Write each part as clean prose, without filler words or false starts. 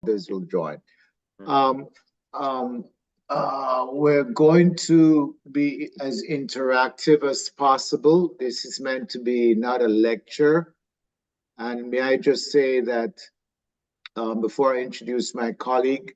others will join. Um, um, we're going to be as interactive as possible. This is meant to be not a lecture. And may I just say that before I introduce my colleagues,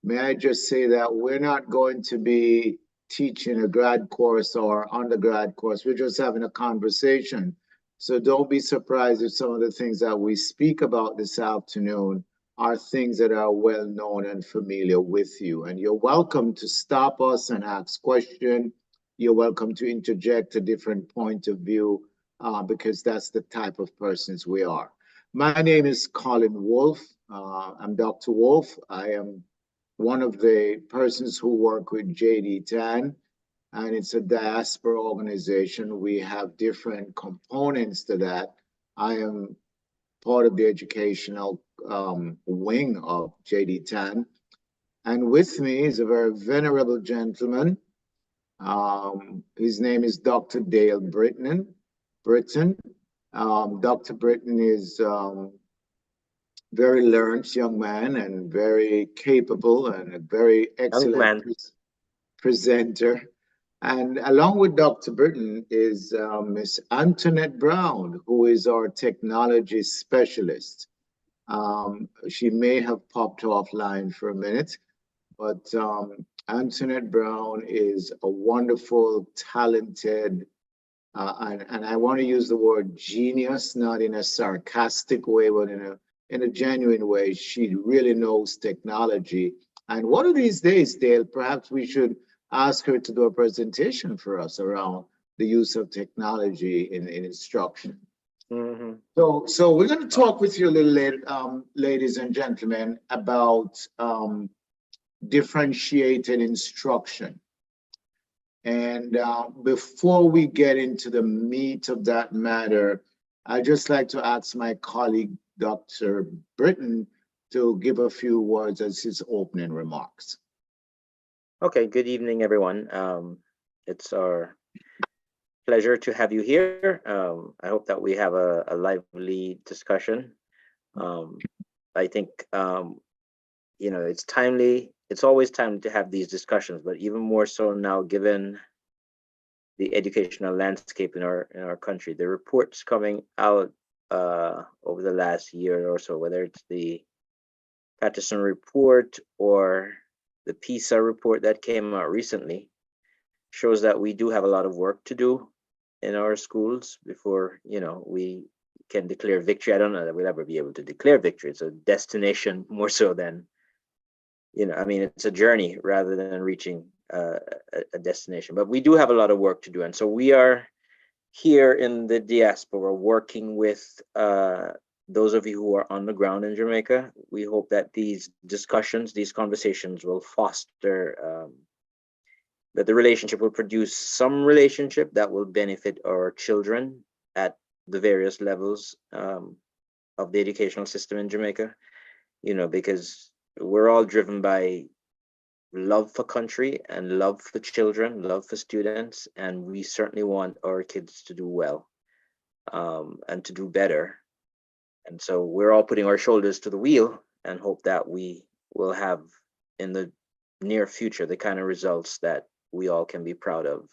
may I just say that we're not going to be teaching a grad course or undergrad course. We're just having a conversation. So don't be surprised if some of the things that we speak about this afternoon are things that are well known and familiar with you. And you're welcome to stop us and ask questions. You're welcome to interject a different point of view because that's the type of persons we are. My name is Colin Wolf. I'm Dr. Wolf. I am one of the persons who work with JDTAN, and it's a diaspora organization. We have different components to that. I am part of the educational wing of JDTAN. And with me is a very venerable gentleman. His name is Dr. Dale Britton. Dr. Britton is very learned young man and very capable and a very excellent presenter. And along with Dr. Britton is Miss Antoinette Brown, who is our technology specialist. She may have popped offline for a minute, but Antoinette Brown is a wonderful, talented, and I want to use the word genius, not in a sarcastic way, but in a genuine way. She really knows technology. And one of these days, Dale, perhaps we should ask her to do a presentation for us around the use of technology in instruction. Mm-hmm. So we're going to talk with you a little later, ladies and gentlemen, about differentiated instruction. And before we get into the meat of that matter, I'd just like to ask my colleague, Dr. Britton, to give a few words as his opening remarks. Okay, good evening, everyone. It's our pleasure to have you here. I hope that we have a lively discussion. I think, you know, it's timely. It's always timely to have these discussions, but even more so now, given the educational landscape in our country. The reports coming out over the last year or so, whether it's the Patterson report or the PISA report that came out recently, shows that we do have a lot of work to do in our schools before, you know, we can declare victory. I don't know that we'll ever be able to declare victory. It's a destination more so than, you know, I mean, it's a journey rather than reaching a destination. But we do have a lot of work to do. And so we are here in the diaspora working with those of you who are on the ground in Jamaica. We hope that these discussions, these conversations will foster, that the relationship will produce some relationship that will benefit our children at the various levels of the educational system in Jamaica, you know, because we're all driven by love for country and love for children, love for students, and we certainly want our kids to do well and to do better. And so we're all putting our shoulders to the wheel and hope that we will have in the near future the kind of results that we all can be proud of,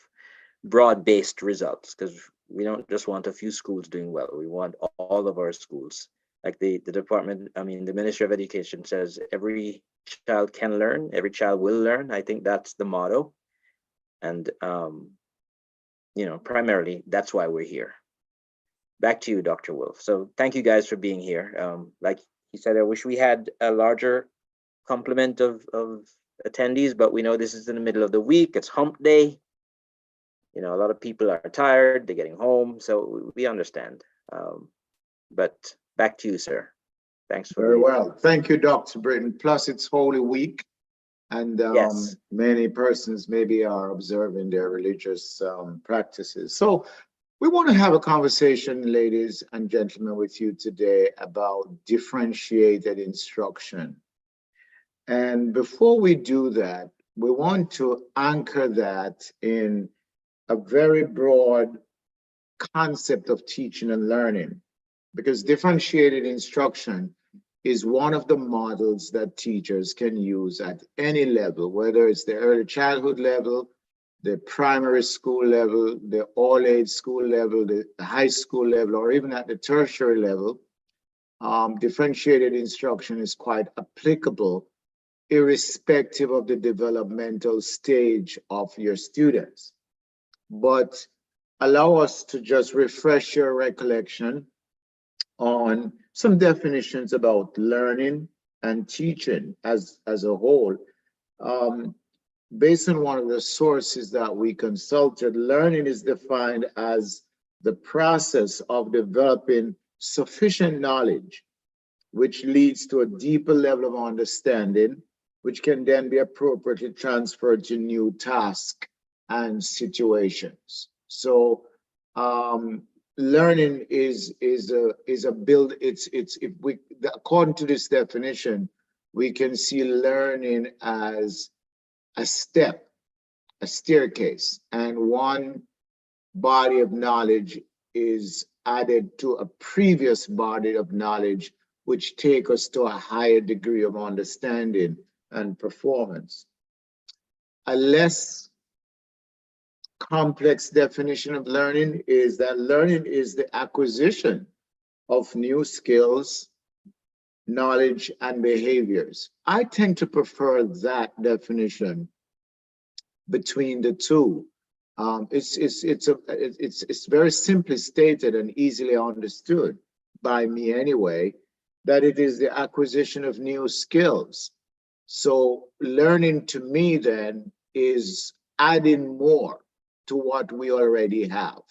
broad-based results, because we don't just want a few schools doing well. We want all of our schools. Like the department, I mean, the Ministry of Education says every child can learn, every child will learn. I think that's the motto. And, you know, primarily that's why we're here. Back to you, Dr. Wolf. So thank you guys for being here. Like he said, I wish we had a larger complement of attendees, but we know this is in the middle of the week. It's hump day. You know, a lot of people are tired, they're getting home, so we understand. But back to you, sir. Thanks for very well. Thank you, Dr. Britton. Plus, it's Holy Week, and yes, many persons maybe are observing their religious practices. So we want to have a conversation, ladies and gentlemen, with you today about differentiated instruction. And before we do that, we want to anchor that in a very broad concept of teaching and learning, because differentiated instruction is one of the models that teachers can use at any level, whether it's the early childhood level, the primary school level, the all-age school level, the high school level, or even at the tertiary level. Differentiated instruction is quite applicable irrespective of the developmental stage of your students. But allow us to just refresh your recollection on some definitions about learning and teaching as a whole. Based on one of the sources that we consulted, learning is defined as the process of developing sufficient knowledge, which leads to a deeper level of understanding, which can then be appropriately transferred to new tasks and situations. So learning is a build. It's if we, according to this definition, we can see learning as a step, a staircase, and one body of knowledge is added to a previous body of knowledge, which take us to a higher degree of understanding and performance. A less complex definition of learning is that learning is the acquisition of new skills, knowledge, and behaviors. I tend to prefer that definition between the two. It's very simply stated and easily understood by me anyway, that it is the acquisition of new skills. So learning to me then is adding more to what we already have.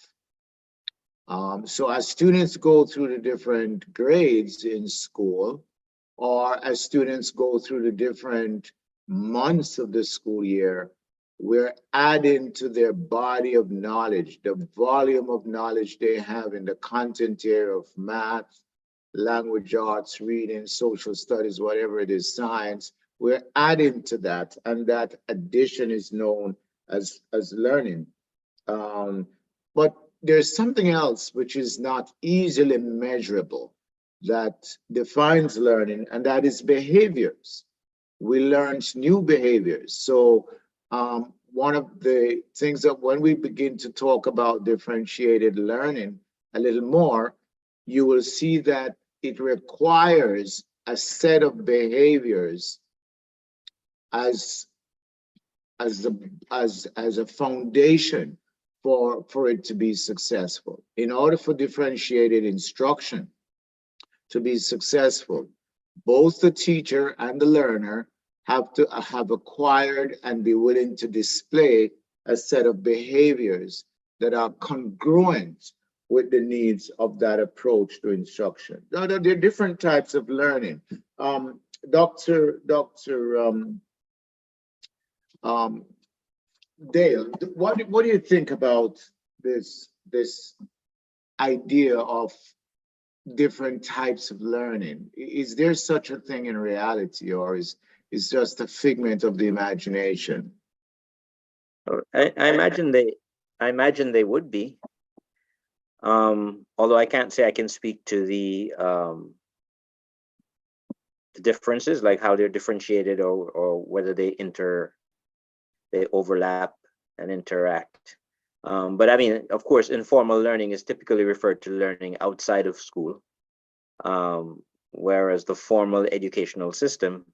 So as students go through the different grades in school, or as students go through the different months of the school year, we're adding to their body of knowledge, the volume of knowledge they have in the content area of math, language arts, reading, social studies, whatever it is, science. We're adding to that, and that addition is known as learning. But there's something else which is not easily measurable that defines learning, and that is behaviors. We learn new behaviors. So one of the things that when we begin to talk about differentiated learning a little more, you will see that it requires a set of behaviors as a foundation for it to be successful. In order for differentiated instruction to be successful, both the teacher and the learner have to have acquired and be willing to display a set of behaviors that are congruent with the needs of that approach to instruction. Now, there are different types of learning. Dale, what do you think about this idea of different types of learning? Is there such a thing in reality, or is just a figment of the imagination? I imagine they would be. Although I can't say I can speak to the differences, like how they're differentiated, or whether they overlap and interact. But I mean, of course, informal learning is typically referred to learning outside of school, whereas the formal educational system,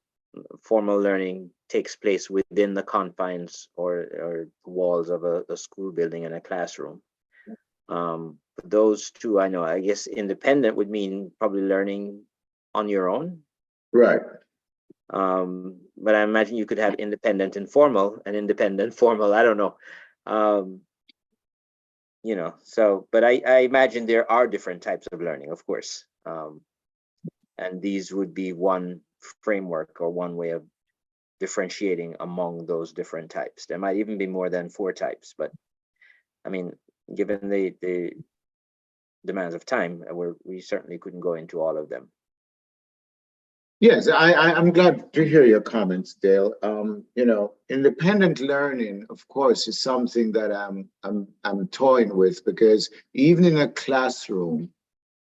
formal learning takes place within the confines or walls of a school building and a classroom. Those two, I know. I guess independent would mean probably learning on your own. Right. But I imagine you could have independent informal and independent formal. I don't know. You know, so, but I imagine there are different types of learning, of course. And these would be one framework or one way of differentiating among those different types. There might even be more than 4 types, but I mean, given the demands of time, we certainly couldn't go into all of them. Yes, I'm glad to hear your comments, Dale. You know, independent learning, of course, is something that I'm toying with, because even in a classroom,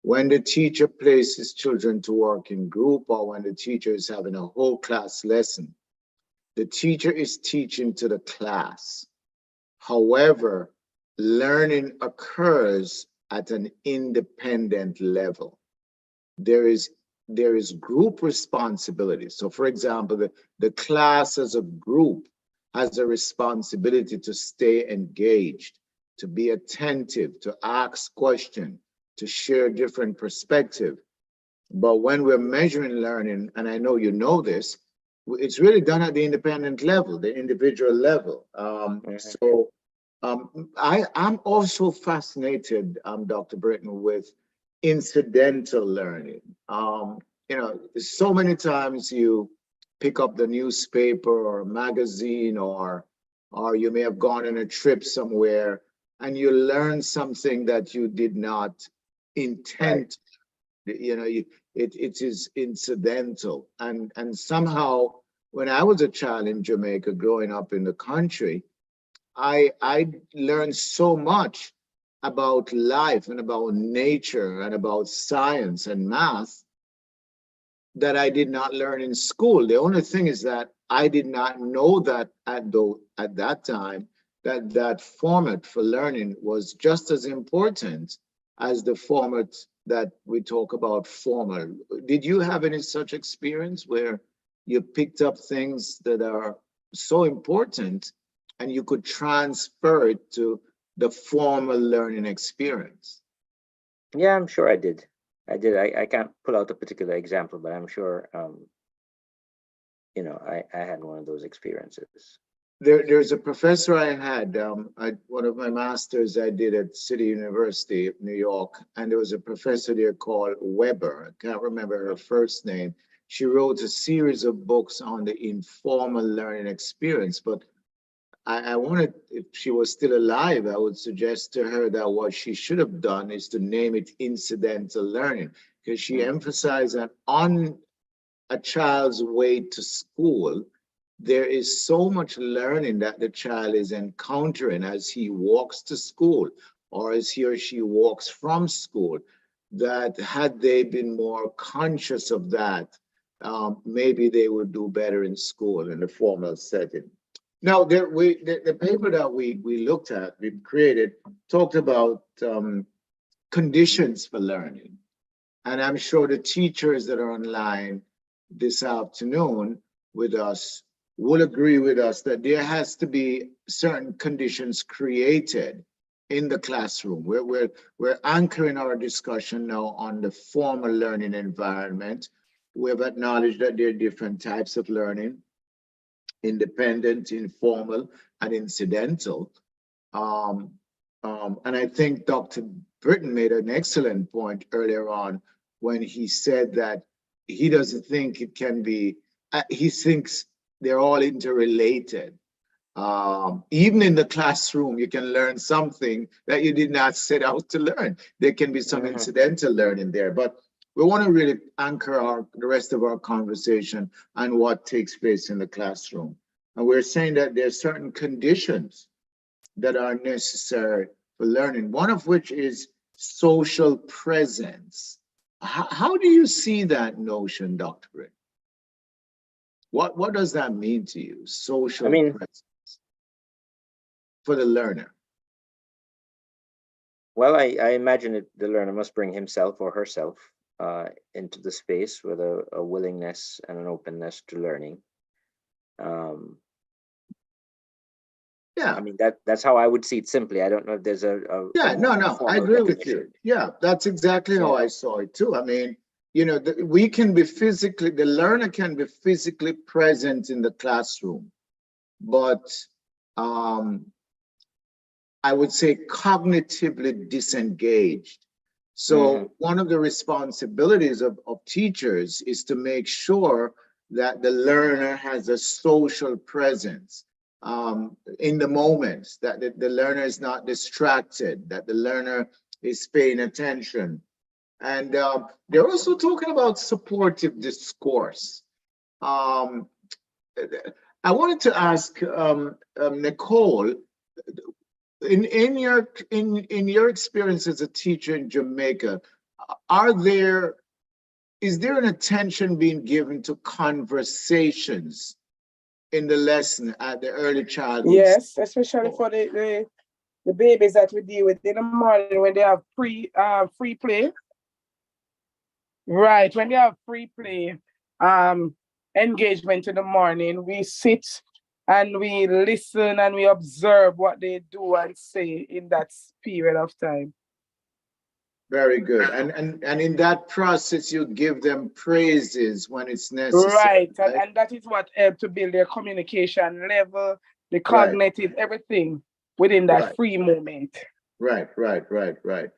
When the teacher places children to work in group, or when the teacher is having a whole class lesson, the teacher is teaching to the class. However, learning occurs at an independent level. There is group responsibility. So for example, the class as a group has a responsibility to stay engaged, to be attentive, to ask questions, to share different perspective. But when we're measuring learning, and I know you know this, it's really done at the independent level, the individual level. I'm also fascinated, Dr. Britton, with incidental learning. You know, so many times you pick up the newspaper or a magazine, or you may have gone on a trip somewhere and you learn something that you did not intend. You know, it is incidental. And somehow, when I was a child in Jamaica growing up in the country, I learned so much about life and about nature and about science and math that I did not learn in school. The only thing is that I did not know that at that time, that format for learning was just as important as the format that we talk about formal. Did you have any such experience where you picked up things that are so important and you could transfer it to the formal learning experience? Yeah, I'm sure I did. I can't pull out a particular example, but I'm sure, I had one of those experiences. There's a professor I had, one of my masters I did at City University of New York, and there was a professor there called Weber. I can't remember her first name. She wrote a series of books on the informal learning experience, but I wanted, if she was still alive, I would suggest to her that what she should have done is to name it incidental learning, because she emphasized that on a child's way to school, there is so much learning that the child is encountering as he walks to school or as he or she walks from school, that had they been more conscious of that, maybe they would do better in school in the formal setting. Now, the paper that we looked at, we created, talked about conditions for learning. And I'm sure the teachers that are online this afternoon with us will agree with us that there has to be certain conditions created in the classroom. We're anchoring our discussion now on the formal learning environment. We have acknowledged that there are different types of learning: independent, informal, and incidental. Um, and I think Dr. Britton made an excellent point earlier on when he said that he doesn't think it can be, he thinks they're all interrelated. Even in the classroom, you can learn something that you did not set out to learn. There can be some incidental learning there, but we want to really anchor the rest of our conversation on what takes place in the classroom. And we're saying that there are certain conditions that are necessary for learning, one of which is social presence. How do you see that notion, Dr. Britt? What does that mean to you, social presence for the learner? Well, I imagine the learner must bring himself or herself into the space with a willingness and an openness to learning. Yeah, I mean, that's how I would see it simply. I don't know if there's no, I agree with you. Yeah, that's exactly how I saw it too. I mean, you know, we can be the learner can be physically present in the classroom, but I would say cognitively disengaged. So one of the responsibilities of teachers is to make sure that the learner has a social presence in the moment, that the learner is not distracted, that the learner is paying attention. And they're also talking about supportive discourse. I wanted to ask Nicole, in your experience as a teacher in Jamaica, is there an attention being given to conversations in the lesson at the early childhood? Yes, especially for the babies that we deal with in the morning when they have free play. Right, when they have free play engagement in the morning, we sit and we listen and we observe what they do and say in that period of time. Very good. And in that process, you give them praises when it's necessary. Right, and that is what helps to build their communication level, the Right, cognitive, everything within that right, free moment. right, right, right, right.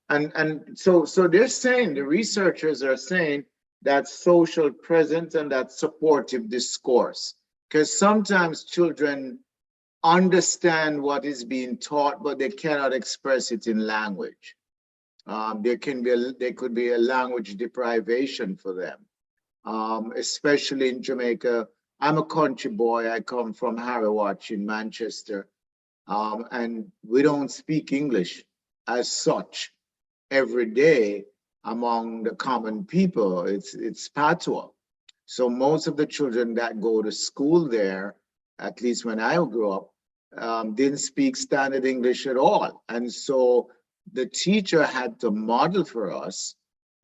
And so they're saying, the researchers are saying that social presence and that supportive discourse, because sometimes children understand what is being taught, but they cannot express it in language. There could be a language deprivation for them, especially in Jamaica. I'm a country boy. I come from Harrowatch in Manchester, and we don't speak English as such every day among the common people. It's patois. So most of the children that go to school there, at least when I grew up, didn't speak standard English at all. And so the teacher had to model for us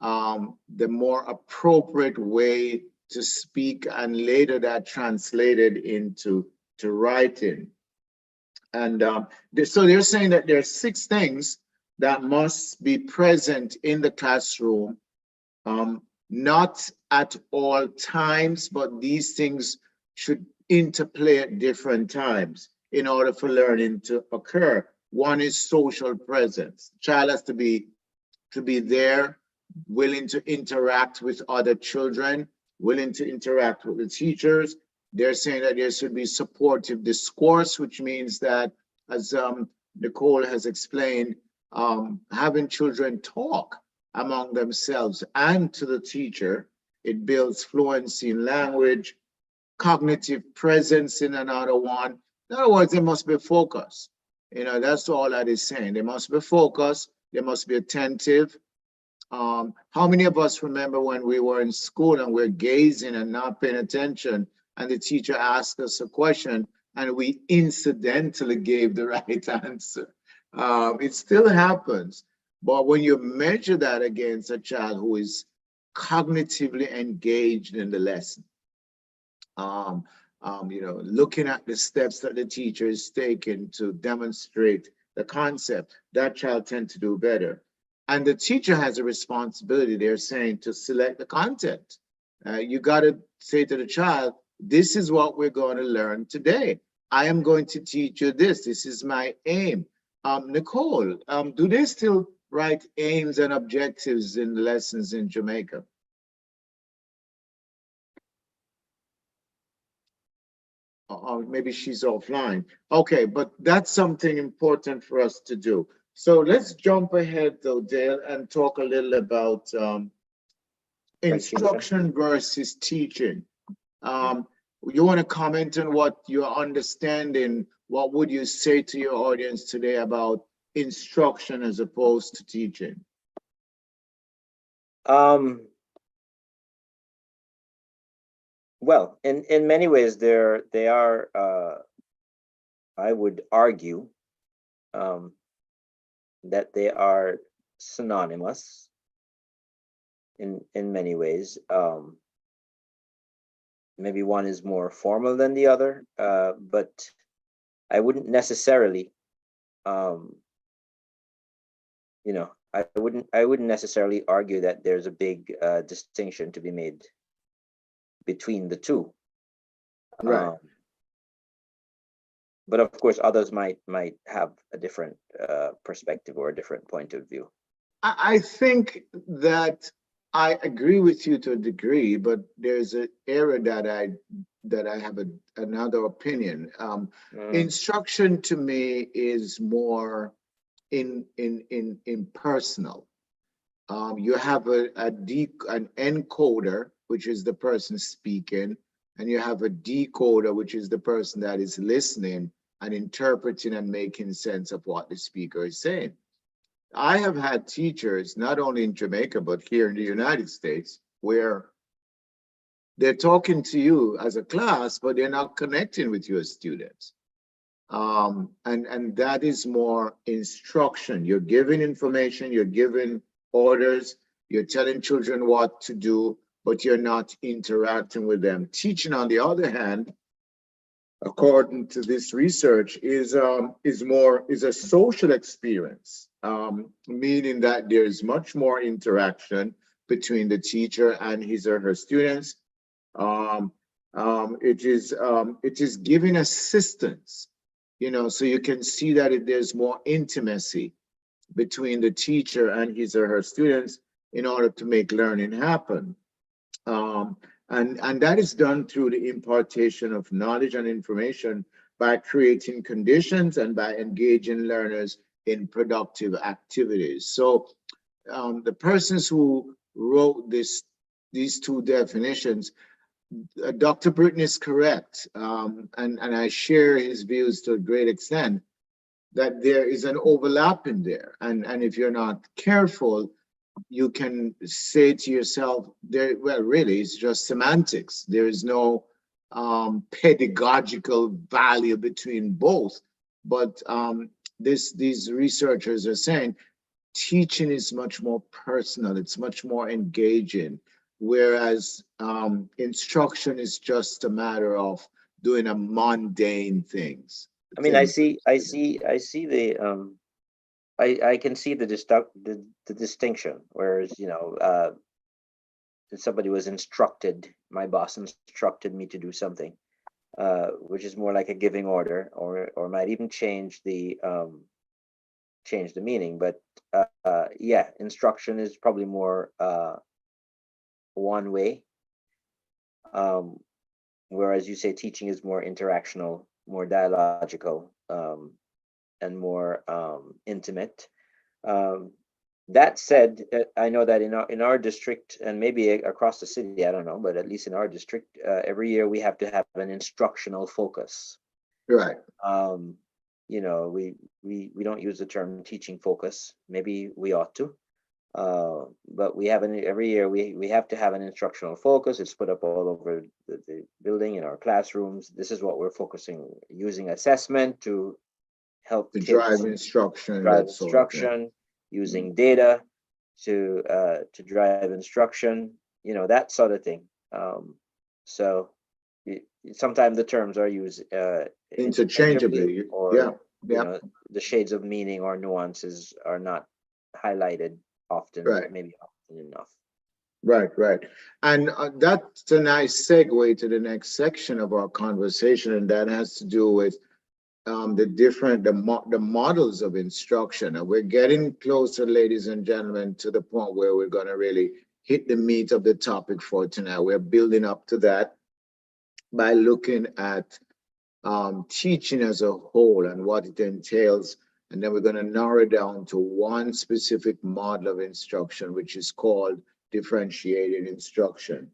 the more appropriate way to speak, and later that translated into writing. And so they're saying that there are 6 things that must be present in the classroom, not at all times, but these things should interplay at different times in order for learning to occur. One is social presence. Child has to be there, willing to interact with other children, willing to interact with the teachers. They're saying that there should be supportive discourse, which means that, as Nicole has explained, having children talk among themselves and to the teacher. It builds fluency in language, cognitive presence in another one. In other words, they must be focused. That's all that is saying. They must be focused, they must be attentive. How many of us remember when we were in school and we're gazing and not paying attention, and the teacher asked us a question and we incidentally gave the right answer? It still happens. But when you measure that against a child who is cognitively engaged in the lesson, looking at the steps that the teacher is taking to demonstrate the concept, that child tends to do better. And the teacher has a responsibility, they're saying, to select the content. You got to say to the child, this is what we're going to learn today. I am going to teach you this. This is my aim. Nicole, do they still write aims and objectives in the lessons in Jamaica? Or maybe she's offline. Okay, but that's something important for us to do. So let's jump ahead though, Dale, and talk a little about instruction versus teaching. You want to comment on what you're understanding? What would you say to your audience today about instruction as opposed to teaching? Well, in many ways, they are. I would argue that they are synonymous in many ways. Maybe one is more formal than the other, but I wouldn't necessarily, I wouldn't necessarily argue that there's a big distinction to be made between the two. Right. But of course, others might have a different perspective or a different point of view. I think that I agree with you to a degree, but there's an area that I have another opinion. Instruction to me is more in personal. You have an encoder, which is the person speaking, and you have a decoder, which is the person that is listening and interpreting and making sense of what the speaker is saying. I have had teachers, not only in Jamaica, but here in the United States, where they're talking to you as a class, but they're not connecting with your students. And that is more instruction. You're giving information, you're giving orders, you're telling children what to do, but you're not interacting with them. Teaching, on the other hand, according to this research, is a social experience, meaning that there's much more interaction between the teacher and his or her students. It is giving assistance, so you can see that there's more intimacy between the teacher and his or her students in order to make learning happen. And that is done through the impartation of knowledge and information by creating conditions and by engaging learners in productive activities. So the persons who wrote these two definitions, Dr. Britton is correct, and I share his views to a great extent, that there is an overlap in there. And if you're not careful, you can say to yourself, well, really, it's just semantics. There is no pedagogical value between both. But these researchers are saying teaching is much more personal, it's much more engaging, whereas instruction is just a matter of doing a mundane things. I mean, I see the I can see the distinction. Whereas, somebody was instructed, my boss instructed me to do something, which is more like a giving order, or might even change the meaning. But yeah, instruction is probably more one way, whereas you say teaching is more interactional, more dialogical, and more intimate. That said, I know that in our district, and maybe across the city, I don't know, but at least in our district, every year we have to have an instructional focus. Right. We don't use the term teaching focus. Maybe we ought to. But we have every year we have to have an instructional focus. It's put up all over the building, in our classrooms. This is what we're focusing, using assessment to help To kids drive instruction, using data to drive instruction, that sort of thing. So sometimes the terms are used interchangeably, or yeah. The shades of meaning or nuances are not highlighted often, Right. maybe often enough. Right. And that's a nice segue to the next section of our conversation, and that has to do with the models of instruction. And we're getting closer, ladies and gentlemen, to the point where we're going to really hit the meat of the topic for tonight. We're building up to that by looking at teaching as a whole and what it entails. And then we're going to narrow down to one specific model of instruction, which is called differentiated instruction.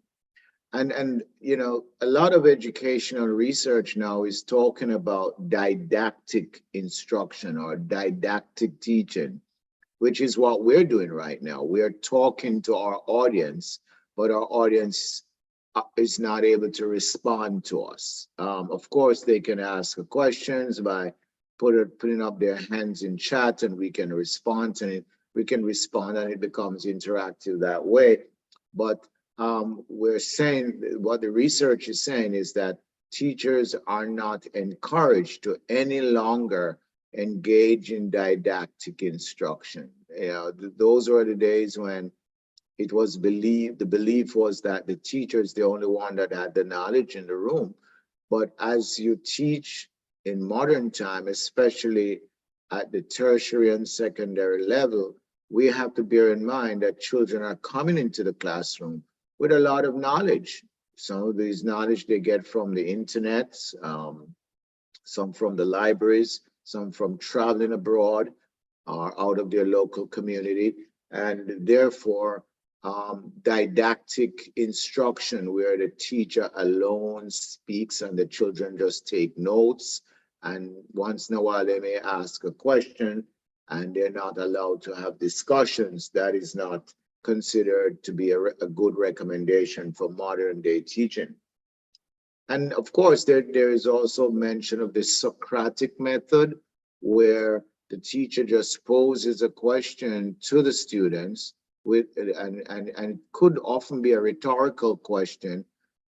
And a lot of educational research now is talking about didactic instruction or didactic teaching, which is what we're doing right now. We are talking to our audience, but our audience is not able to respond to us. Of course, they can ask questions by putting up their hands in chat, and we can respond to it. We can respond, and it becomes interactive that way. But we're saying, what the research is saying is that teachers are not encouraged to any longer engage in didactic instruction. Those were the days when it was believed, the belief was that the teacher is the only one that had the knowledge in the room. But as you teach in modern time, especially at the tertiary and secondary level, we have to bear in mind that children are coming into the classroom with a lot of knowledge. Some of these knowledge they get from the internet, some from the libraries, some from traveling abroad or out of their local community. And therefore, didactic instruction where the teacher alone speaks and the children just take notes, and once in a while they may ask a question, and they're not allowed to have discussions, that is not considered to be a good recommendation for modern day teaching. And of course, there is also mention of the Socratic method, where the teacher just poses a question to the students with, and it could often be a rhetorical question,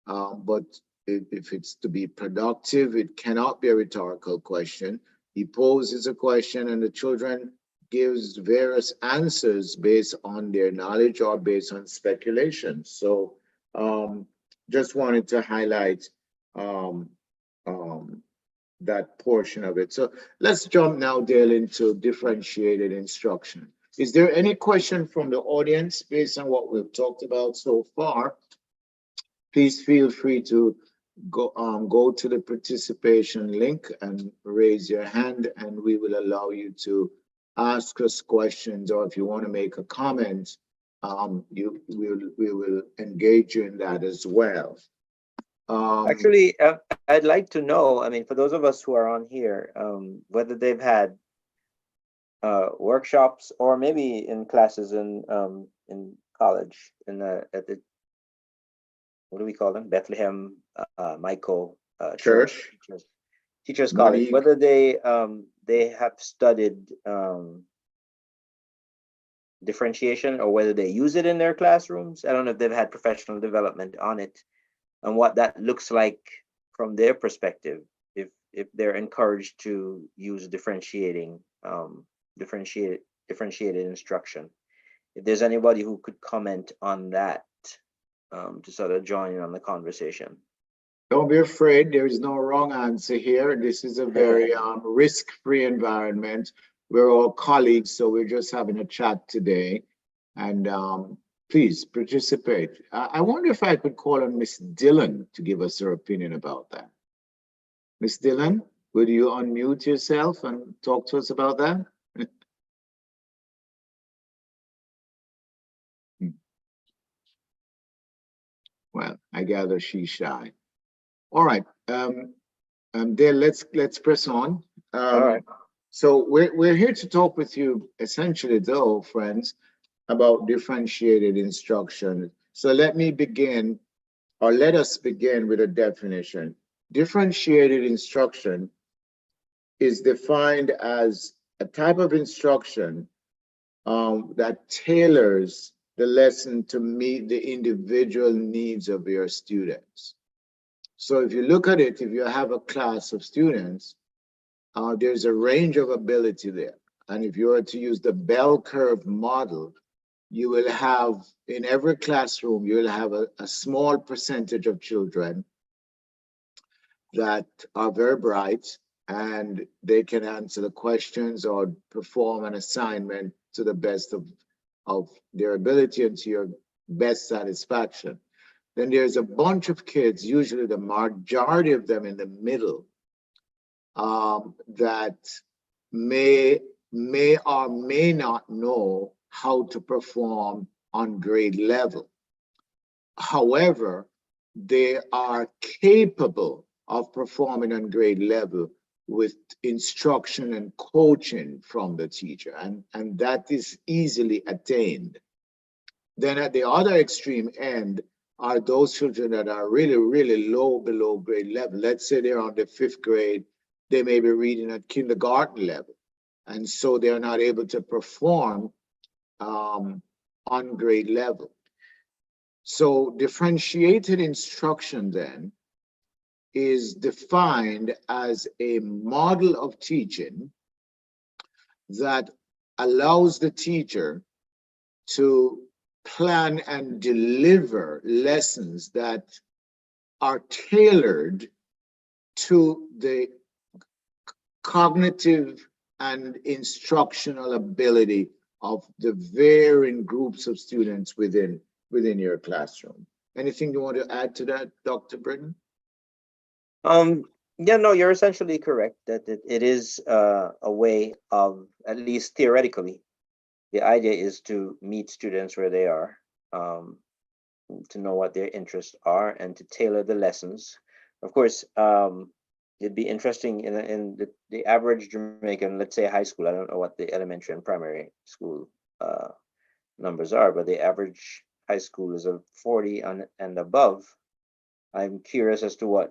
but if it's to be productive, it cannot be a rhetorical question. He poses a question and the children gives various answers based on their knowledge or based on speculation. So just wanted to highlight um, um, that portion of it. So let's jump now, Dale, into differentiated instruction. Is there any question from the audience based on what we've talked about so far? Please feel free to go to the participation link and raise your hand, and we will allow you to ask us questions, or if you want to make a comment, we will engage you in that as well. Actually, I'd like to know, I mean, for those of us who are on here, whether they've had workshops or maybe in classes in college at the, what do we call them? Bethlehem Michael Church Teachers College. Whether they have studied differentiation, or whether they use it in their classrooms. I don't know if they've had professional development on it, and what that looks like from their perspective, if they're encouraged to use differentiated instruction. If there's anybody who could comment on that, to sort of join in on the conversation. Don't be afraid. There is no wrong answer here. This is a very risk-free environment. We're all colleagues, so we're just having a chat today. And please participate. I wonder if I could call on Miss Dillon to give us her opinion about that. Miss Dillon, would you unmute yourself and talk to us about that? Well, I gather she's shy. All right, Dale, let's press on. All right. So we're here to talk with you, essentially, though, friends, about differentiated instruction. So let me begin, or let us begin with a definition. Differentiated instruction is defined as a type of instruction that tailors the lesson to meet the individual needs of your students. So if you look at it, if you have a class of students, there's a range of ability there. And if you were to use the bell curve model, you will have, in every classroom, you will have a small percentage of children that are very bright and they can answer the questions or perform an assignment to the best of their ability and to your best satisfaction. Then there's a bunch of kids, usually the majority of them in the middle, that may or may not know how to perform on grade level. However, they are capable of performing on grade level with instruction and coaching from the teacher, and that is easily attained. Then at the other extreme end are those children that are really, really low below grade level. Let's say they're on the 5th grade, they may be reading at kindergarten level, and so they're not able to perform on grade level. So differentiated instruction then is defined as a model of teaching that allows the teacher to plan and deliver lessons that are tailored to the cognitive and instructional ability of the varying groups of students within your classroom. Anything you want to add to that, Dr. Britton? Yeah, no, you're essentially correct that it is a way of, at least theoretically, the idea is to meet students where they are, to know what their interests are and to tailor the lessons. Of course, it'd be interesting in the average Jamaican, let's say high school. I don't know what the elementary and primary school numbers are, but the average high school is a 40 and above. I'm curious as to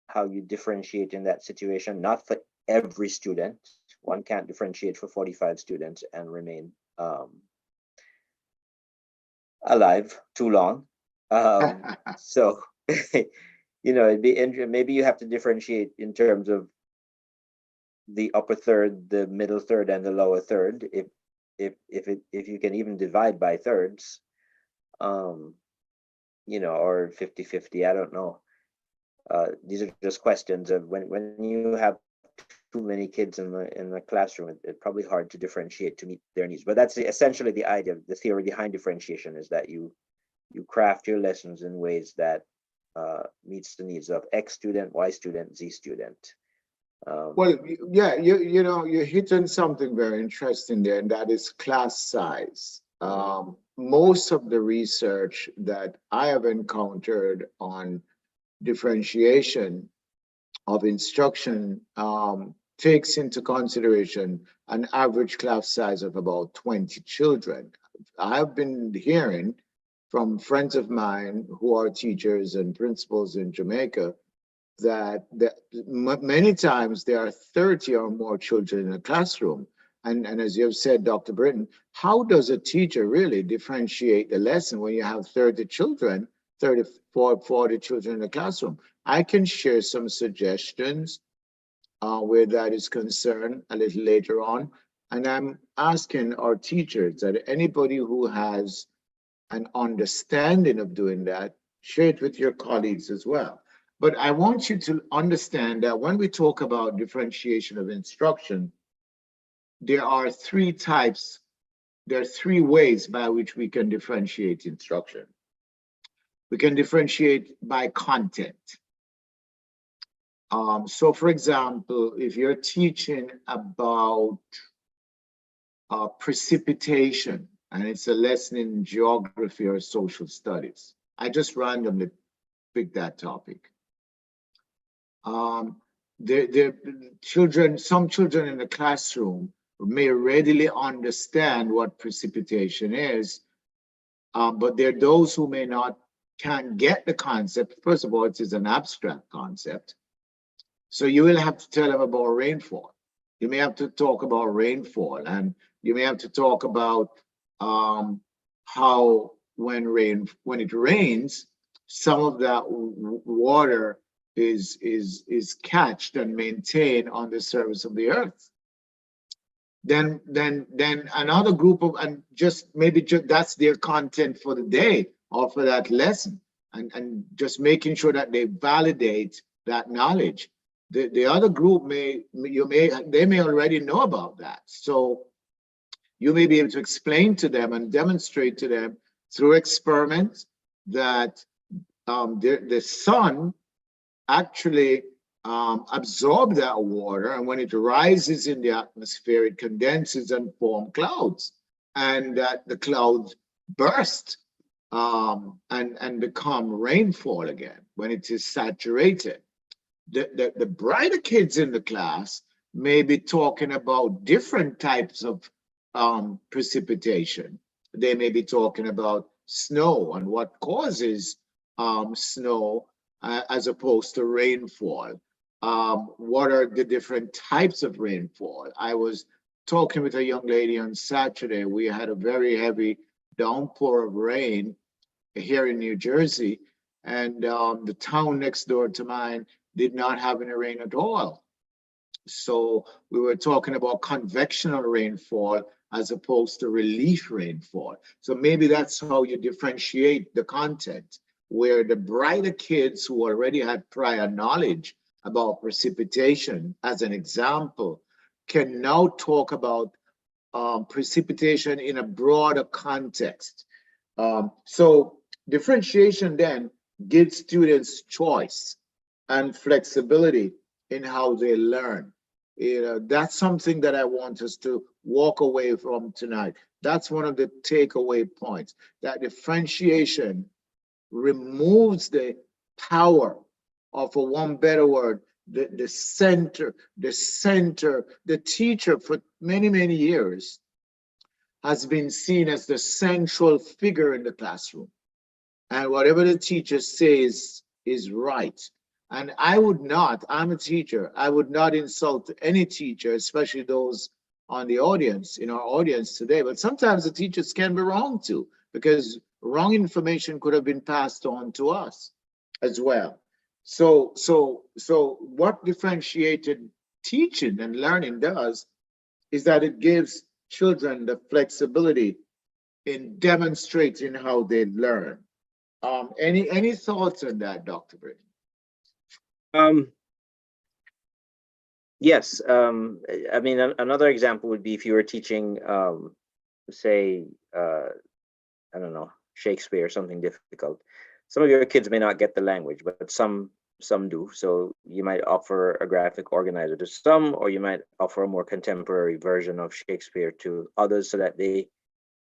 how you differentiate in that situation. Not for every student. One can't differentiate for 45 students and remain alive too long. So, it'd be interesting. Maybe you have to differentiate in terms of the upper third, the middle third, and the lower third. If you can even divide by thirds, or 50-50, I don't know. These are just questions of when you have too many kids in the classroom, it's probably hard to differentiate to meet their needs. But that's essentially the idea. The theory behind differentiation is that you craft your lessons in ways that meets the needs of X student, Y student, Z student. Well, yeah, you're hitting something very interesting there, and that is class size. Most of the research that I have encountered on differentiation of instruction takes into consideration an average class size of about 20 children. I've been hearing from friends of mine who are teachers and principals in Jamaica that many times there are 30 or more children in a classroom. And as you have said, Dr. Britton, how does a teacher really differentiate the lesson when you have 30 children, 34, 40 children in the classroom? I can share some suggestions where that is concerned a little later on. And I'm asking our teachers that anybody who has an understanding of doing that, share it with your colleagues as well. But I want you to understand that when we talk about differentiation of instruction, there are three types, there are three ways by which we can differentiate instruction. We can differentiate by content. So for example, if you're teaching about precipitation, and it's a lesson in geography or social studies, I just randomly picked that topic. Some children in the classroom may readily understand what precipitation is, but there are those who can't get the concept. First of all, it is an abstract concept. So you will have to tell them about rainfall. You may have to talk about rainfall, and you may have to talk about how when it rains, some of that water is catched and maintained on the surface of the earth. Then another group of, and that's their content for the day or for that lesson, and just making sure that they validate that knowledge. The other group they may already know about that. So you may be able to explain to them and demonstrate to them through experiments that the sun actually absorbs that water, and when it rises in the atmosphere, it condenses and forms clouds, and that the clouds burst and become rainfall again when it is saturated. The brighter kids in the class may be talking about different types of precipitation. They may be talking about snow and what causes snow as opposed to rainfall. What are the different types of rainfall? I was talking with a young lady on Saturday. We had a very heavy downpour of rain here in New Jersey, and the town next door to mine did not have any rain at all. So we were talking about convectional rainfall as opposed to relief rainfall. So maybe that's how you differentiate the content, where the brighter kids who already had prior knowledge about precipitation, as an example, can now talk about precipitation in a broader context. So differentiation then gives students choice and flexibility in how they learn. That's something that I want us to walk away from tonight. That's one of the takeaway points, that differentiation removes the power, or for one better word, the center, the teacher for many, many years has been seen as the central figure in the classroom. And whatever the teacher says is right. And I'm a teacher, I would not insult any teacher, especially those on the audience, in our audience today. But sometimes the teachers can be wrong too, because wrong information could have been passed on to us as well. So what differentiated teaching and learning does is that it gives children the flexibility in demonstrating how they learn. Any thoughts on that, Dr. Britton? Um, yes. I mean, another example would be if you were teaching, say, I don't know, Shakespeare or something difficult. Some of your kids may not get the language, but some do. So you might offer a graphic organizer to some, or you might offer a more contemporary version of Shakespeare to others, so that the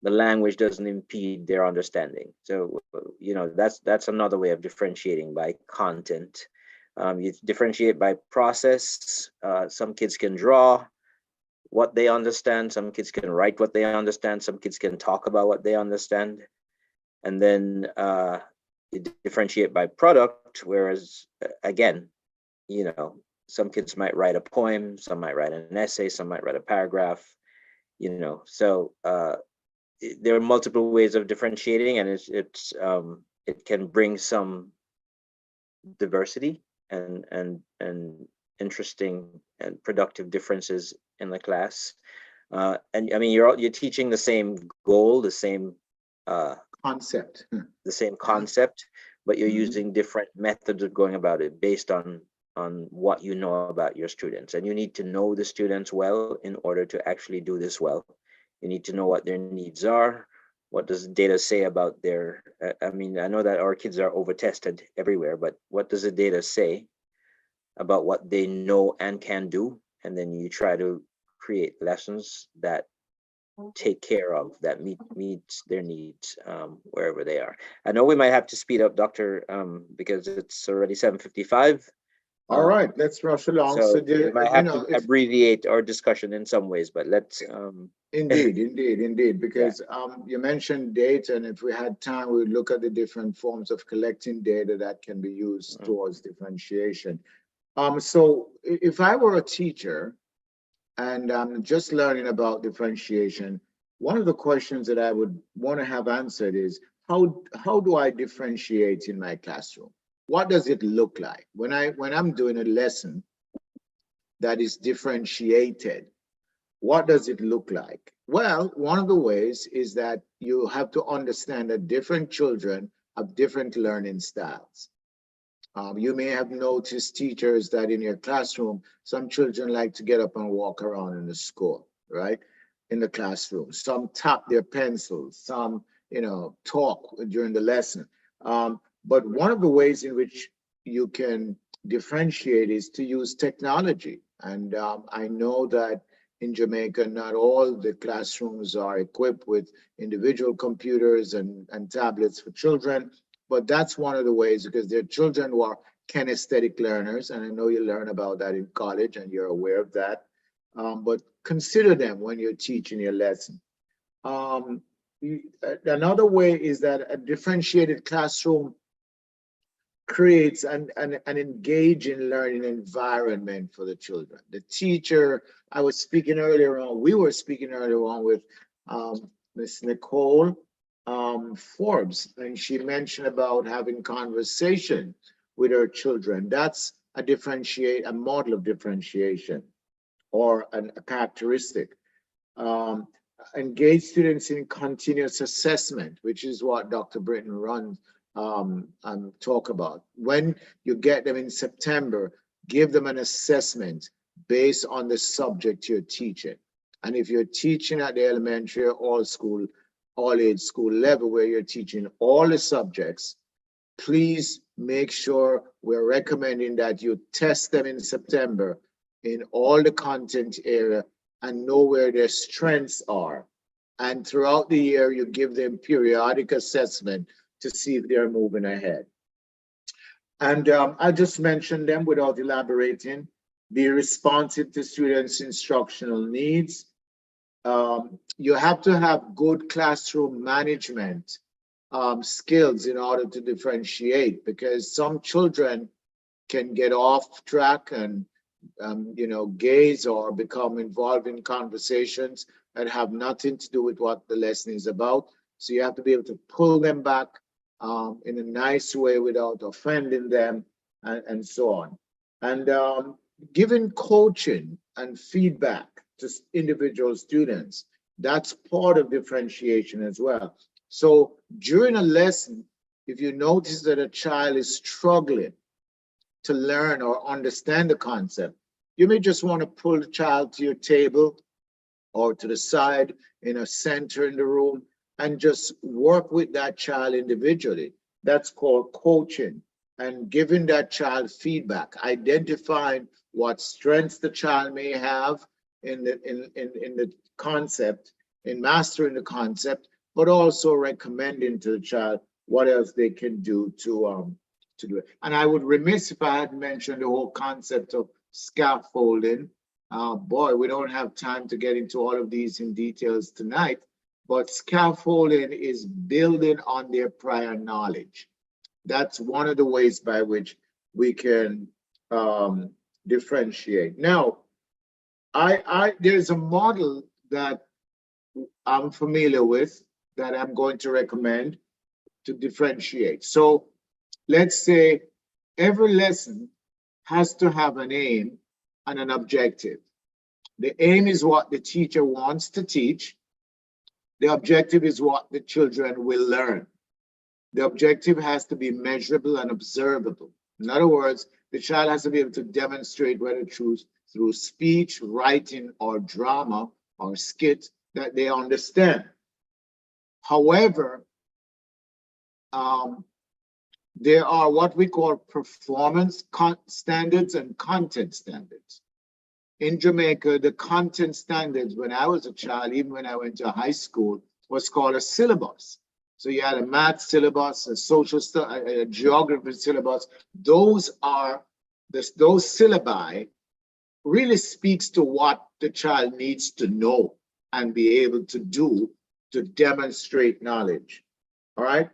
language doesn't impede their understanding. So that's another way of differentiating, by content. You differentiate by process. Some kids can draw what they understand, some kids can write what they understand, some kids can talk about what they understand. And then you differentiate by product, whereas again, some kids might write a poem, some might write an essay, some might write a paragraph. So there are multiple ways of differentiating, and it can bring some diversity and interesting and productive differences in the class. And I mean, you're teaching the same goal, the same concept, but you're using different methods of going about it based on what you know about your students. And you need to know the students well in order to actually do this well. You need to know what their needs are. What does the data say about their, I mean, I know that our kids are over-tested everywhere, but what does the data say about what they know and can do? And then you try to create lessons that take care of, that meets their needs wherever they are. I know we might have to speed up, Doctor, because it's already 7:55. All right, let's rush along. So we might have to abbreviate our discussion in some ways, but let's. Indeed, because you mentioned data, and if we had time, we would look at the different forms of collecting data that can be used towards differentiation. So if I were a teacher and I'm just learning about differentiation, one of the questions that I would want to have answered is, how do I differentiate in my classroom? What does it look like when I'm doing a lesson that is differentiated? What does it look like? Well, one of the ways is that you have to understand that different children have different learning styles. You may have noticed, teachers, that in your classroom, some children like to get up and walk around in the school, right? In the classroom. Some tap their pencils, some, talk during the lesson. But one of the ways in which you can differentiate is to use technology. And I know that in Jamaica, not all the classrooms are equipped with individual computers and tablets for children. But that's one of the ways, because there are children who are kinesthetic learners, and I know you learn about that in college and you're aware of that. But consider them when you're teaching your lesson. Another way is that a differentiated classroom creates an engaging learning environment for the children. The teacher, we were speaking earlier on with Miss Nicole Forbes, and she mentioned about having conversation with her children. That's a model of differentiation, or a characteristic. Engage students in continuous assessment, which is what Dr. Britton runs and talk about. When you get them in September, give them an assessment based on the subject you're teaching. And if you're teaching at the elementary or all age school level, where you're teaching all the subjects, please make sure we're recommending that you test them in September in all the content area and know where their strengths are. And throughout the year, you give them periodic assessment to see if they're moving ahead. And I just mentioned them without elaborating. Be responsive to students' instructional needs. You have to have good classroom management skills in order to differentiate, because some children can get off track and gaze or become involved in conversations that have nothing to do with what the lesson is about. So you have to be able to pull them back in a nice way without offending them, and so on. And giving coaching and feedback to individual students, that's part of differentiation as well. So during a lesson, if you notice that a child is struggling to learn or understand the concept, you may just want to pull the child to your table or to the side in a center in the room and just work with that child individually. That's called coaching, and giving that child feedback, identifying what strengths the child may have in the concept, in mastering the concept, but also recommending to the child what else they can do to do it. And I would remiss if I hadn't mentioned the whole concept of scaffolding. Boy, we don't have time to get into all of these in details tonight, but scaffolding is building on their prior knowledge. That's one of the ways by which we can differentiate. Now, there's a model that I'm familiar with that I'm going to recommend to differentiate. So let's say every lesson has to have an aim and an objective. The aim is what the teacher wants to teach. The objective is what the children will learn. The objective has to be measurable and observable. In other words, the child has to be able to demonstrate, whether through speech, writing, or drama, or skit, that they understand. However, there are what we call performance standards and content standards. In Jamaica, the content standards, when I was a child, even when I went to high school, was called a syllabus. So you had a math syllabus, a social a geography syllabus. Those syllabi really speaks to what the child needs to know and be able to do to demonstrate knowledge. All right.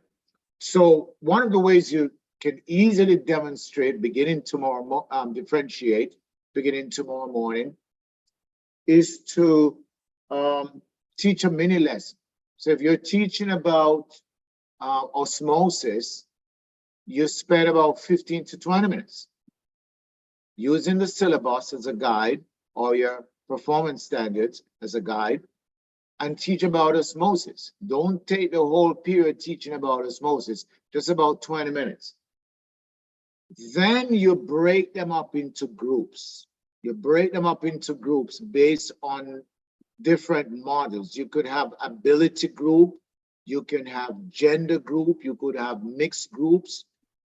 So one of the ways you can easily demonstrate differentiate beginning tomorrow morning is to teach a mini lesson. So if you're teaching about osmosis, you spend about 15 to 20 minutes using the syllabus as a guide, or your performance standards as a guide, and teach about osmosis. Don't take the whole period teaching about osmosis, just about 20 minutes. Then you break them up into groups. You break them up into groups based on different models. You could have ability group, you can have gender group, you could have mixed groups.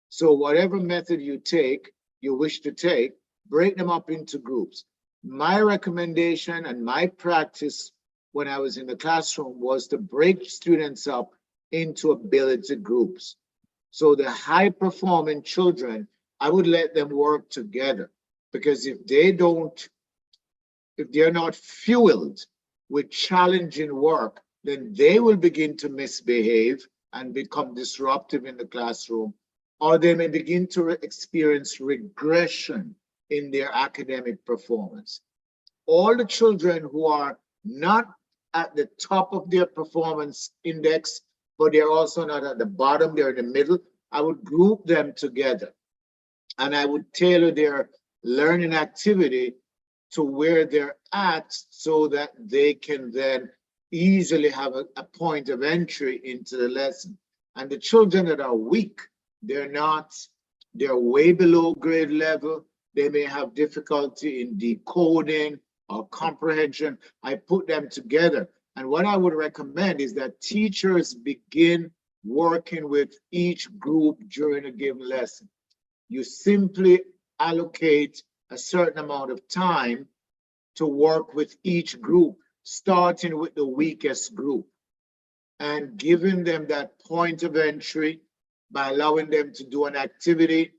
So whatever method you wish to take, break them up into groups. My recommendation and my practice when I was in the classroom was to break students up into ability groups. So the high performing children, I would let them work together, because if they're not fueled with challenging work, then they will begin to misbehave and become disruptive in the classroom, or they may begin to experience regression in their academic performance. All the children who are not at the top of their performance index, but they're also not at the bottom, they're in the middle, I would group them together and I would tailor their learning activity to where they're at, so that they can then easily have a point of entry into the lesson. And the children that are weak, they're way below grade level. They may have difficulty in decoding or comprehension. I put them together. And what I would recommend is that teachers begin working with each group during a given lesson. You simply allocate a certain amount of time to work with each group, starting with the weakest group and giving them that point of entry by allowing them to do an activity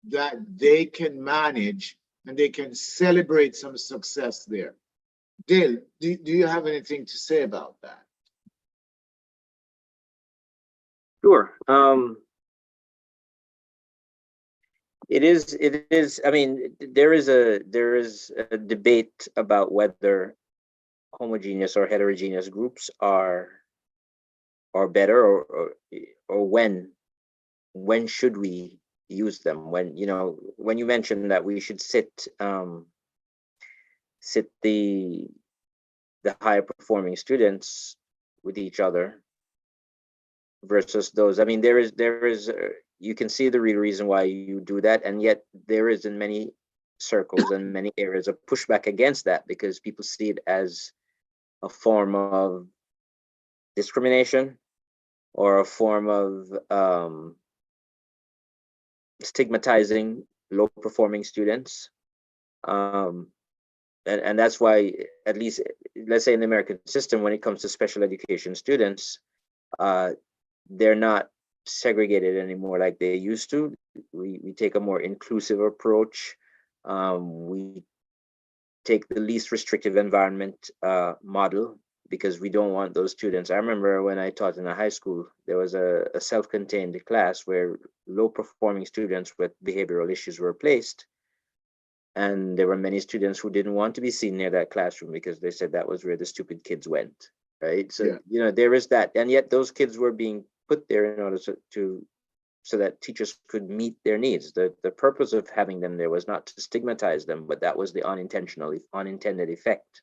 that they can manage and they can celebrate some success there. Dale, do you have anything to say about that? Sure. It is, I mean, there is a debate about whether homogeneous or heterogeneous groups are better, or when should we use them. When, you know, when you mentioned that we should sit the higher performing students with each other versus those, I mean, there is you can see the real reason why you do that, and yet there is in many circles and many areas a pushback against that, because people see it as a form of discrimination or a form of stigmatizing low performing students. And that's why, at least, let's say in the American system, when it comes to special education students, they're not segregated anymore like they used to. We take a more inclusive approach. We take the least restrictive environment model, because we don't want those students. I remember when I taught in a high school, there was a self-contained class where low-performing students with behavioral issues were placed. And there were many students who didn't want to be seen near that classroom because they said that was where the stupid kids went, right? So, you know, there is that. And yet those kids were being put there in order to so that teachers could meet their needs. The purpose of having them there was not to stigmatize them, but that was the unintended effect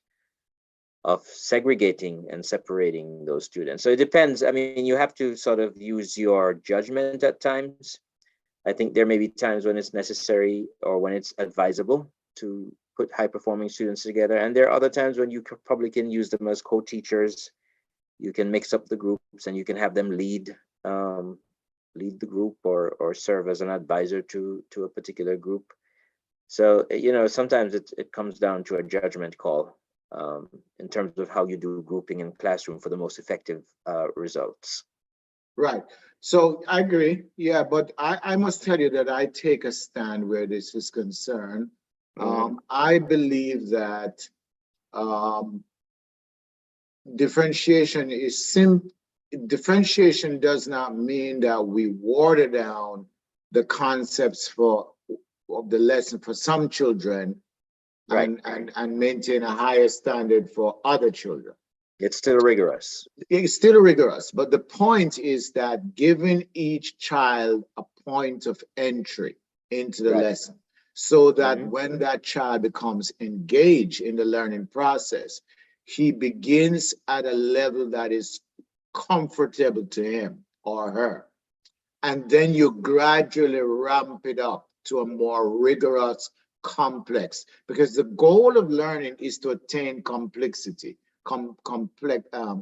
of segregating and separating those students. So it depends. I mean, you have to sort of use your judgment at times. I think there may be times when it's necessary or when it's advisable to put high-performing students together. And there are other times when you probably can use them as co-teachers. You can mix up the groups and you can have them lead the group or serve as an advisor to a particular group. So, you know, sometimes it comes down to a judgment call in terms of how you do grouping in classroom for the most effective results. Right. So I agree. Yeah, but I must tell you that I take a stand where this is concerned. I believe that differentiation does not mean that we water down the concepts of the lesson for some children, right, and maintain a higher standard for other children. It's still rigorous. It's still rigorous, but the point is that giving each child a point of entry into the lesson, so that when that child becomes engaged in the learning process, he begins at a level that is comfortable to him or her. And then you gradually ramp it up to a more rigorous, complex, because the goal of learning is to attain complexity.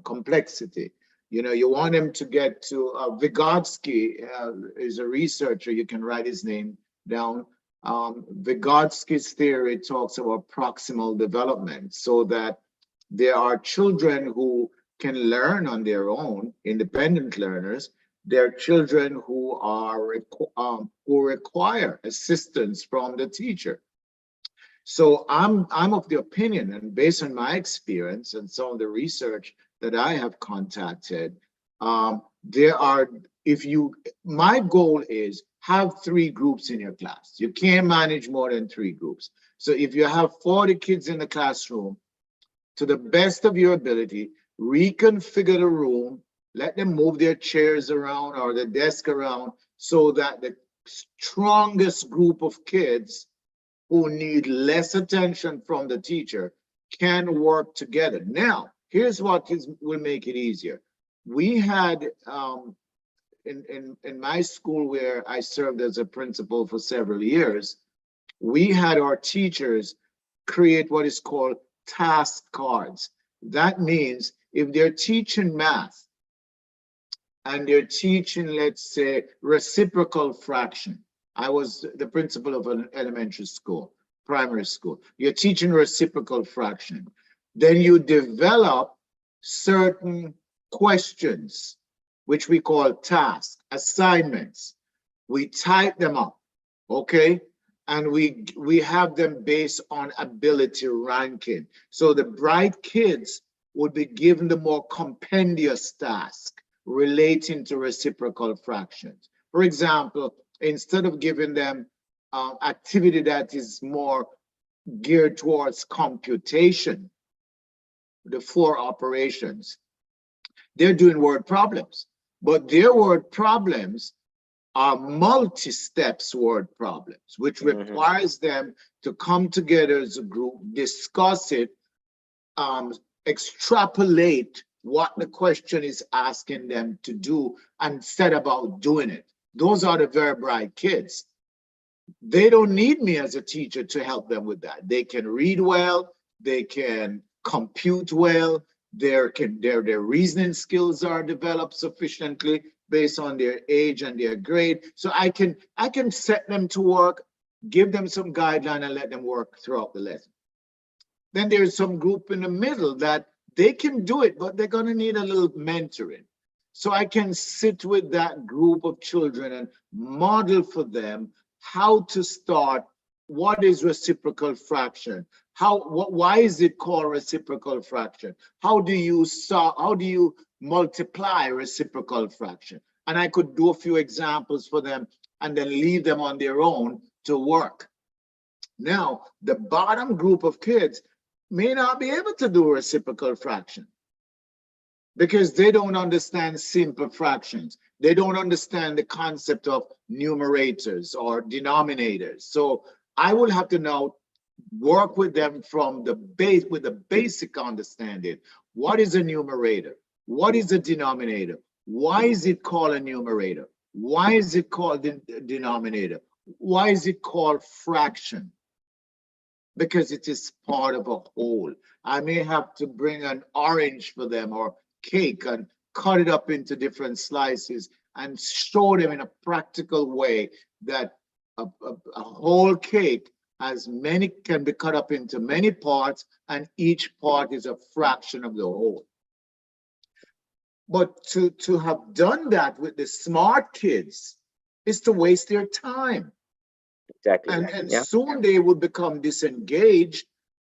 Complexity. You know, you want them to get to Vygotsky is a researcher. You can write his name down. Vygotsky's theory talks about proximal development, so that there are children who can learn on their own, independent learners. There are children who require assistance from the teacher. So I'm of the opinion, and based on my experience and some of the research that I have contacted, my goal is have 3 groups in your class. You can't manage more than 3 groups. So if you have 40 kids in the classroom, to the best of your ability, reconfigure the room, let them move their chairs around or the desk around, so that the strongest group of kids who need less attention from the teacher can work together. Now, here's what will make it easier. We had, in my school where I served as a principal for several years, we had our teachers create what is called task cards. That means if they're teaching math and they're teaching, let's say, reciprocal fraction. I was the principal of an elementary school, primary school. You're teaching reciprocal fraction. Then you develop certain questions, which we call tasks, assignments. We type them up. okay? And we have them based on ability ranking. So the bright kids would be given the more compendious task relating to reciprocal fractions. For example, instead of giving them activity that is more geared towards computation, the 4 operations, they're doing word problems, but their word problems are multi-steps word problems, which requires them to come together as a group, discuss it, extrapolate what the question is asking them to do, and set about doing it. Those are the very bright kids. They don't need me as a teacher to help them with that. They can read well, they can compute well, their reasoning skills are developed sufficiently based on their age and their grade. So I can set them to work, give them some guideline, and let them work throughout the lesson. Then there's some group in the middle that they can do it, but they're going to need a little mentoring. So I can sit with that group of children and model for them how to start. What is reciprocal fraction? Why is it called reciprocal fraction? How do you multiply reciprocal fraction? And I could do a few examples for them and then leave them on their own to work. Now, the bottom group of kids may not be able to do reciprocal fraction because they don't understand simple fractions. They don't understand the concept of numerators or denominators. So I will have to now work with them from the base, with the basic understanding. What is a numerator? What is a denominator? Why is it called a numerator? Why is it called the denominator? Why is it called fraction? Because it is part of a whole. I may have to bring an orange for them or cake and cut it up into different slices and show them in a practical way that a whole cake can be cut up into many parts, and each part is a fraction of the whole. But to have done that with the smart kids is to waste their time. Exactly. And soon they would become disengaged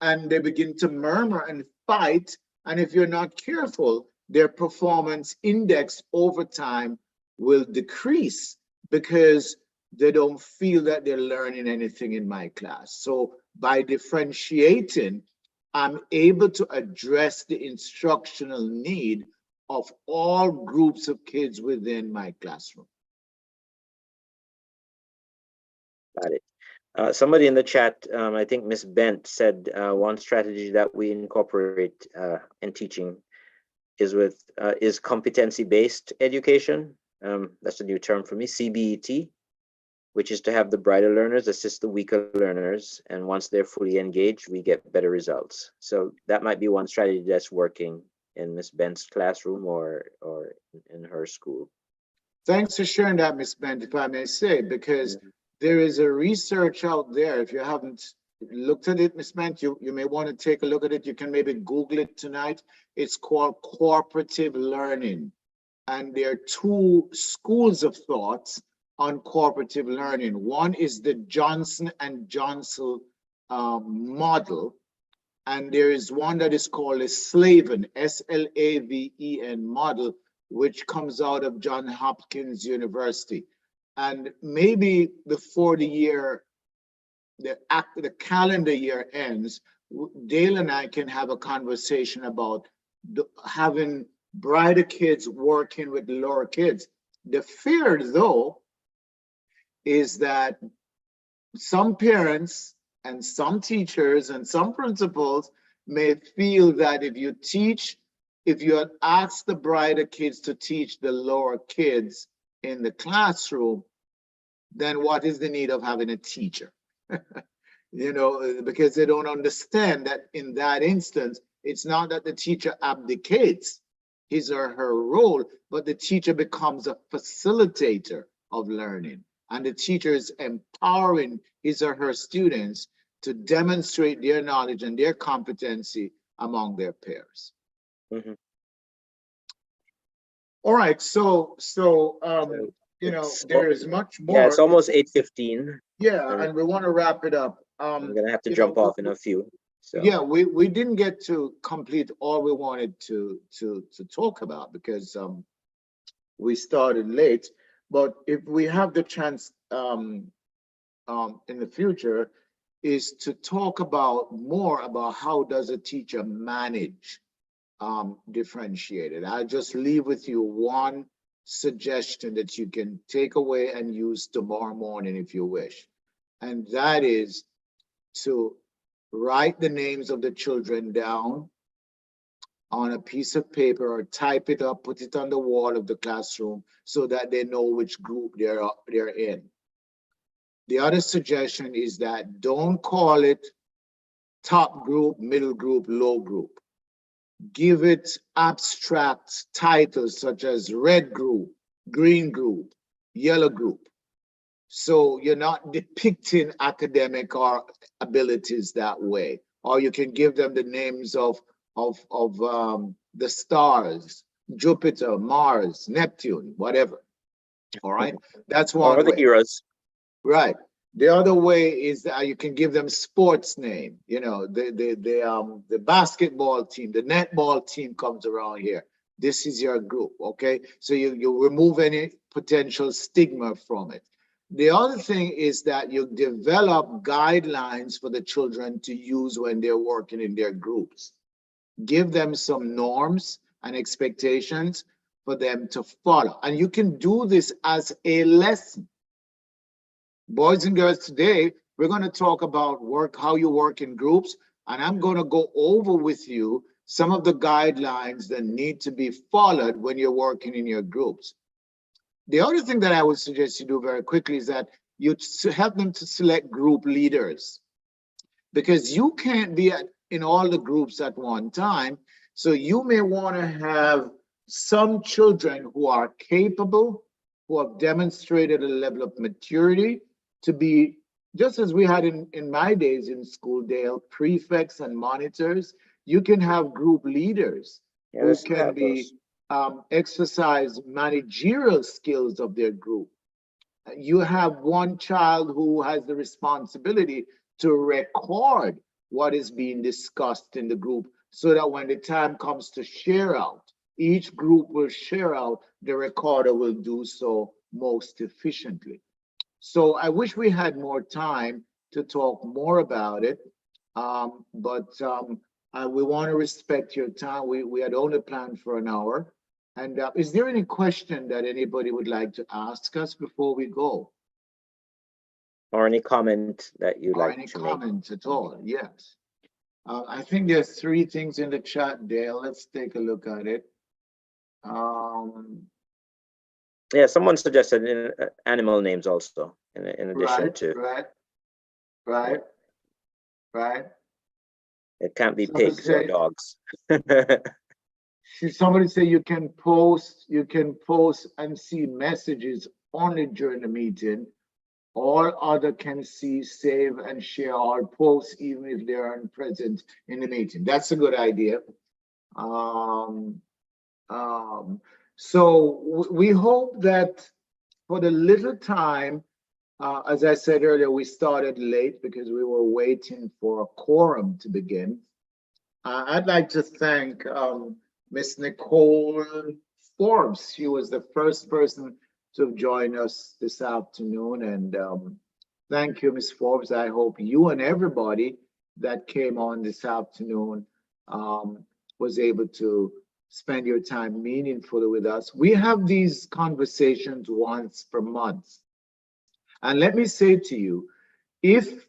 and they begin to murmur and fight. And if you're not careful, their performance index over time will decrease because they don't feel that they're learning anything in my class. So by differentiating, I'm able to address the instructional need of all groups of kids within my classroom. Got it. Somebody in the chat, I think Miss Bent said one strategy that we incorporate in teaching is competency-based education. That's a new term for me, CBET, which is to have the brighter learners assist the weaker learners, and once they're fully engaged, we get better results. So that might be one strategy that's working in Miss Bent's classroom or in her school. Thanks for sharing that, Miss Bent, if I may say, because there is a research out there. If you haven't looked at it, Miss Bent, you may want to take a look at it. You can maybe Google it tonight. It's called cooperative learning. And there are 2 schools of thoughts on cooperative learning. One is the Johnson and Johnson model. And there is one that is called a Slaven, S-L-A-V-E-N model, which comes out of Johns Hopkins University. And maybe before the calendar year ends, Dale and I can have a conversation about having brighter kids working with lower kids. The fear, though, is that some parents and some teachers and some principals may feel that if you ask the brighter kids to teach the lower kids in the classroom, then what is the need of having a teacher? You know, because they don't understand that in that instance, it's not that the teacher abdicates his or her role, but the teacher becomes a facilitator of learning. And the teacher is empowering his or her students to demonstrate their knowledge and their competency among their peers. Mm-hmm. All right, so you know, there is much more. Yeah, it's almost 8:15. Yeah, And and we want to wrap it up. I'm gonna have to You jump know, off in a few. So yeah, we didn't get to complete all we wanted to talk about because we started late. But if we have the chance in the future, is to talk about more about how does a teacher manage differentiated. I'll just leave with you one suggestion that you can take away and use tomorrow morning if you wish, and that is to write the names of the children down on a piece of paper or type it up, put it on the wall of the classroom so that they know which group they're in. The other suggestion is that don't call it top group, middle group, low group. Give it abstract titles such as red group, green group, yellow group. So you're not depicting academic or abilities that way. Or you can give them the names of the stars, Jupiter, Mars, Neptune, whatever. All right, that's one or the way. heroes. Right. The other way is that you can give them sports name. You know, the basketball team, the netball team comes around here. This is your group, okay? So you remove any potential stigma from it. The other thing is that you develop guidelines for the children to use when they're working in their groups. Give them some norms and expectations for them to follow. And you can do this as a lesson. Boys and girls, today we're going to talk about how you work in groups, and I'm going to go over with you some of the guidelines that need to be followed when you're working in your groups. The other thing that I would suggest you do very quickly is that you help them to select group leaders, because you can't be in all the groups at one time. So you may want to have some children who are capable, who have demonstrated a level of maturity to be, just as we had in my days in school, Dale, prefects and monitors. You can have group leaders Yeah, who let's can have be those. exercise managerial skills of their group. You have one child who has the responsibility to record what is being discussed in the group so that when the time comes to share out, each group will share out, the recorder will do so most efficiently. So I wish we had more time to talk more about it, but we want to respect your time. We had only planned for an hour. And is there any question that anybody would like to ask us before we go? Or any comment that you'd Or like any to make. comments at all? Yes. I think there's 3 things in the chat, Dale. Let's take a look at it. Yeah, someone suggested animal names also, in addition Right, to. right. It can't be Somebody pigs or say, dogs. somebody say you can post and see messages only during the meeting. All other can see, save, and share all posts, even if they aren't present in the meeting. That's a good idea. So we hope that for the little time, as I said earlier, we started late because we were waiting for a quorum to begin. I'd like to thank Miss Nicole Forbes. She was the first person to join us this afternoon. And thank you, Miss Forbes. I hope you and everybody that came on this afternoon was able to spend your time meaningfully with us. We have these conversations once per month. And let me say to you, if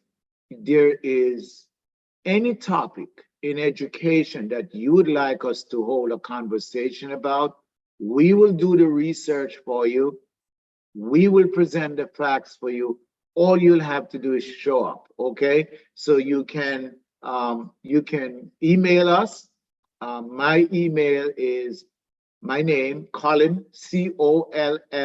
there is any topic in education that you would like us to hold a conversation about, we will do the research for you. We will present the facts for you. All you'll have to do is show up, okay? So you can email us. My email is my name, Colin, COLLINM,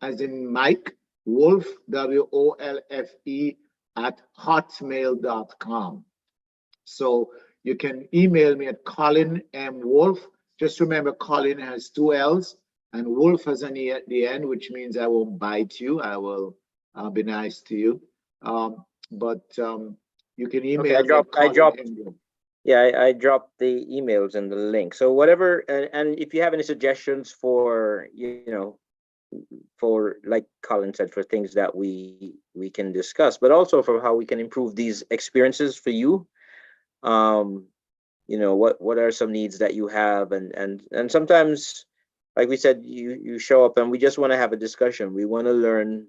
as in Mike, Wolf, WOLFE, at hotmail.com. So you can email me at Colin M. Wolf. Just remember, Colin has 2 L's. And Wolf has an E at the end, which means I won't bite you. I'll be nice to you. But you can email I me dropped. at Colin Ingram. Yeah, I dropped the emails and the link. So whatever, and if you have any suggestions for, for, like Colin said, for things that we can discuss, but also for how we can improve these experiences for you. What are some needs that you have, and sometimes, like we said, you show up and we just want to have a discussion. We want to learn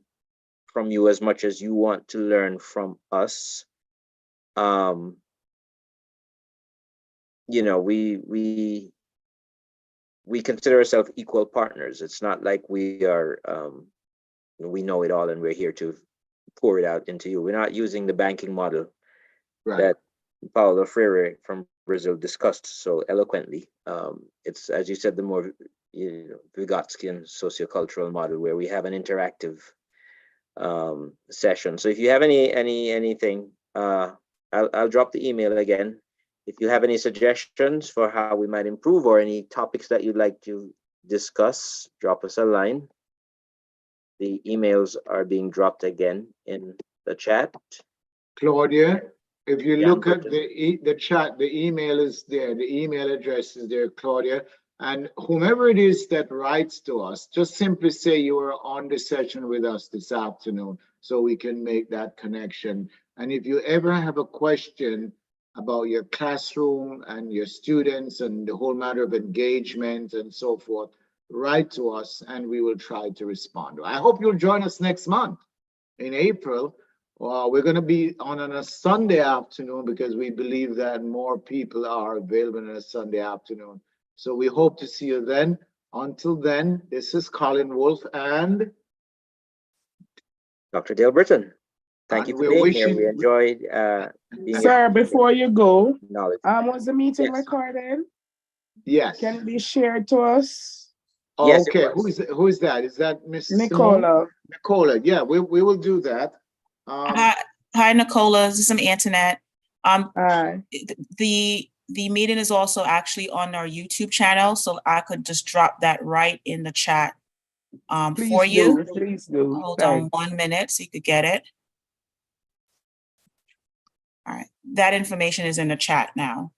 from you as much as you want to learn from us. We consider ourselves equal partners. It's not like we are we know it all and we're here to pour it out into you. We're not using the banking model that Paulo Freire from Brazil discussed so eloquently. It's, as you said, the more Vygotskian sociocultural model, where we have an interactive session. So if you have anything, I'll drop the email again. If you have any suggestions for how we might improve, or any topics that you'd like to discuss, drop us a line. The emails are being dropped again in the chat. Claudia, if you look at the chat, the email is there. The email address is there, Claudia. And whomever it is that writes to us, just simply say you are on the session with us this afternoon, so we can make that connection. And if you ever have a question about your classroom and your students and the whole matter of engagement and so forth, write to us and we will try to respond. I hope you'll join us next month in April. We're going to be on a Sunday afternoon because we believe that more people are available on a Sunday afternoon. So we hope to see you then. Until then, this is Colin Wolf and Dr. Dale Britton. Thank you for being here. We enjoyed being Sir, before you go, knowledge. was the meeting recorded? Yes. Can it be shared to us? Yes, okay, who is that? Is that Miss Nicola? Simone? Nicola, yeah, we will do that. Hi, Nicola. This is Antoinette. Hi. The meeting is also actually on our YouTube channel, so I could just drop that right in the chat for you. Please do. Hold on 1 minute so you could get it. All right, that information is in the chat now.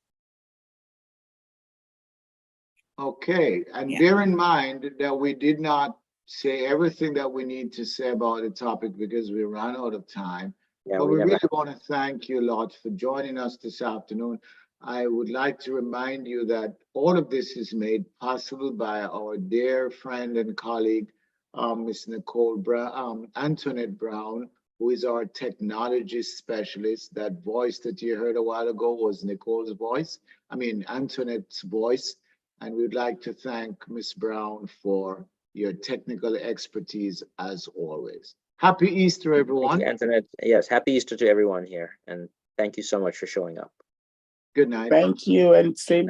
Okay, and bear in mind that we did not say everything that we need to say about the topic because we ran out of time. Yeah, but we really want to thank you a lot for joining us this afternoon. I would like to remind you that all of this is made possible by our dear friend and colleague, Ms. Antoinette Brown, who is our technology specialist. That voice that you heard a while ago was Antoinette's voice. And we'd like to thank Ms. Brown for your technical expertise as always. Happy Easter, everyone. Thank you, Antoinette. Yes, happy Easter to everyone here. And thank you so much for showing up. Good night. Thank you, and same